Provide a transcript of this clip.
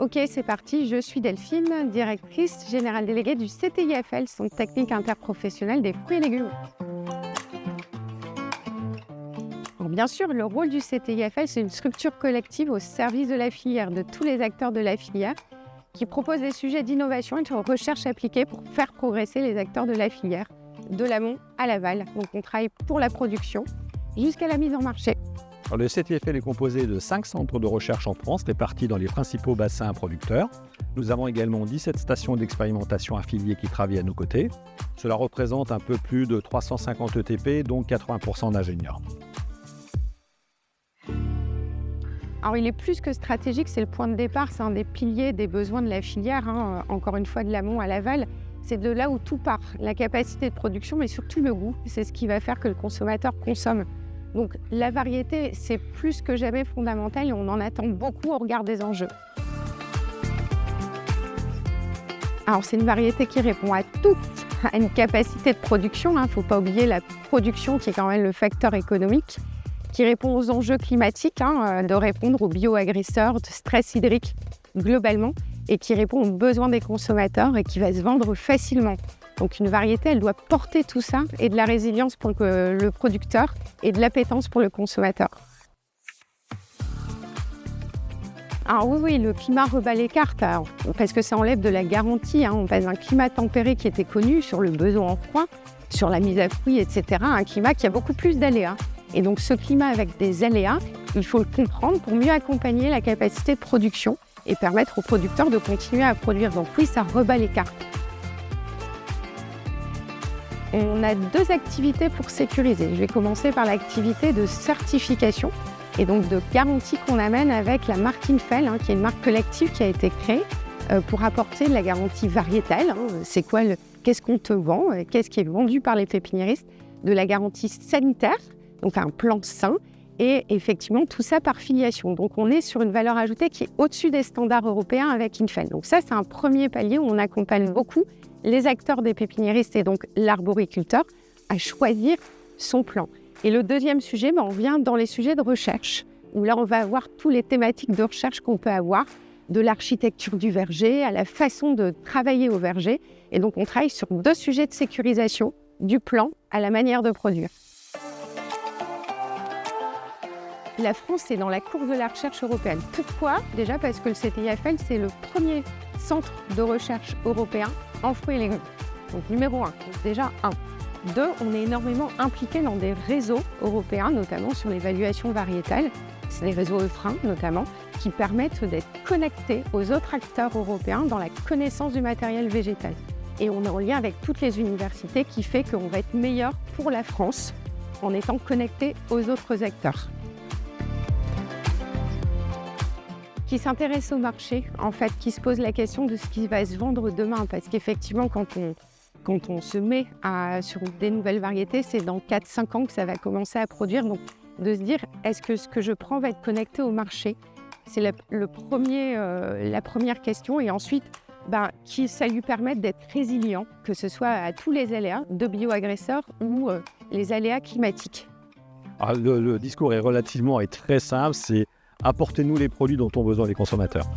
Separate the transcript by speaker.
Speaker 1: Ok, c'est parti. Je suis Delphine, directrice générale déléguée du CTIFL, Centre technique interprofessionnel des fruits et légumes. Alors, bien sûr, le rôle du CTIFL, c'est une structure collective au service de la filière, de tous les acteurs de la filière, qui propose des sujets d'innovation et de recherche appliquée pour faire progresser les acteurs de la filière, de l'amont à l'aval. Donc, on travaille pour la production jusqu'à la mise en marché.
Speaker 2: Alors, le CTIFL est composé de 5 centres de recherche en France, répartis dans les principaux bassins producteurs. Nous avons également 17 stations d'expérimentation affiliées qui travaillent à nos côtés. Cela représente un peu plus de 350 ETP, dont 80% d'ingénieurs.
Speaker 1: Alors, il est plus que stratégique, c'est le point de départ, c'est un des piliers des besoins de la filière, encore une fois de l'amont à l'aval. C'est de là où tout part, la capacité de production, mais surtout le goût. C'est ce qui va faire que le consommateur consomme. Donc la variété, c'est plus que jamais fondamental et on en attend beaucoup au regard des enjeux. Alors c'est une variété qui répond à tout, à une capacité de production. Il ne faut pas oublier la production qui est quand même le facteur économique, qui répond aux enjeux climatiques, de répondre aux bioagresseurs, de stress hydrique globalement, et qui répond aux besoins des consommateurs et qui va se vendre facilement. Donc une variété, elle doit porter tout ça et de la résilience pour le producteur et de l'appétence pour le consommateur. Alors oui, le climat rebat les cartes, parce que ça enlève de la garantie. On passe d'un climat tempéré qui était connu sur le besoin en froid, sur la mise à fruit, etc., à un climat qui a beaucoup plus d'aléas. Et donc ce climat avec des aléas, il faut le comprendre pour mieux accompagner la capacité de production et permettre aux producteurs de continuer à produire. Donc oui, ça rebat les cartes. On a 2 activités pour sécuriser. Je vais commencer par l'activité de certification et donc de garantie qu'on amène avec la marque Infel, qui est une marque collective qui a été créée pour apporter de la garantie variétale. C'est quoi qu'est-ce qu'on te vend, qu'est-ce qui est vendu par les pépiniéristes, de la garantie sanitaire, donc un plan sain, et effectivement tout ça par filiation. Donc on est sur une valeur ajoutée qui est au-dessus des standards européens avec Infel. Donc ça, c'est un premier palier où on accompagne beaucoup les acteurs des pépiniéristes et donc l'arboriculteur à choisir son plan. Et le deuxième sujet, on vient dans les sujets de recherche, où là on va avoir tous les thématiques de recherche qu'on peut avoir, de l'architecture du verger à la façon de travailler au verger. Et donc on travaille sur 2 sujets de sécurisation, du plan à la manière de produire. La France est dans la course de la recherche européenne. Pourquoi ? Déjà parce que le CTIFL, c'est le premier centre de recherche européen en fruits et légumes. Donc numéro 1, donc déjà 1. 2, on est énormément impliqué dans des réseaux européens, notamment sur l'évaluation variétale. C'est des réseaux EFRIN notamment, qui permettent d'être connectés aux autres acteurs européens dans la connaissance du matériel végétal. Et on est en lien avec toutes les universités, qui fait qu'on va être meilleur pour la France en étant connecté aux autres acteurs. Qui s'intéresse au marché, en fait, qui se pose la question de ce qui va se vendre demain. Parce qu'effectivement, quand on se met sur des nouvelles variétés, c'est dans 4-5 ans que ça va commencer à produire. Donc, de se dire, est-ce que ce que je prends va être connecté au marché ? C'est la première question. Et ensuite, qui ça lui permette d'être résilient, que ce soit à tous les aléas de bioagresseurs ou les aléas climatiques.
Speaker 2: Alors, le discours est très simple, c'est apportez-nous les produits dont ont besoin les consommateurs.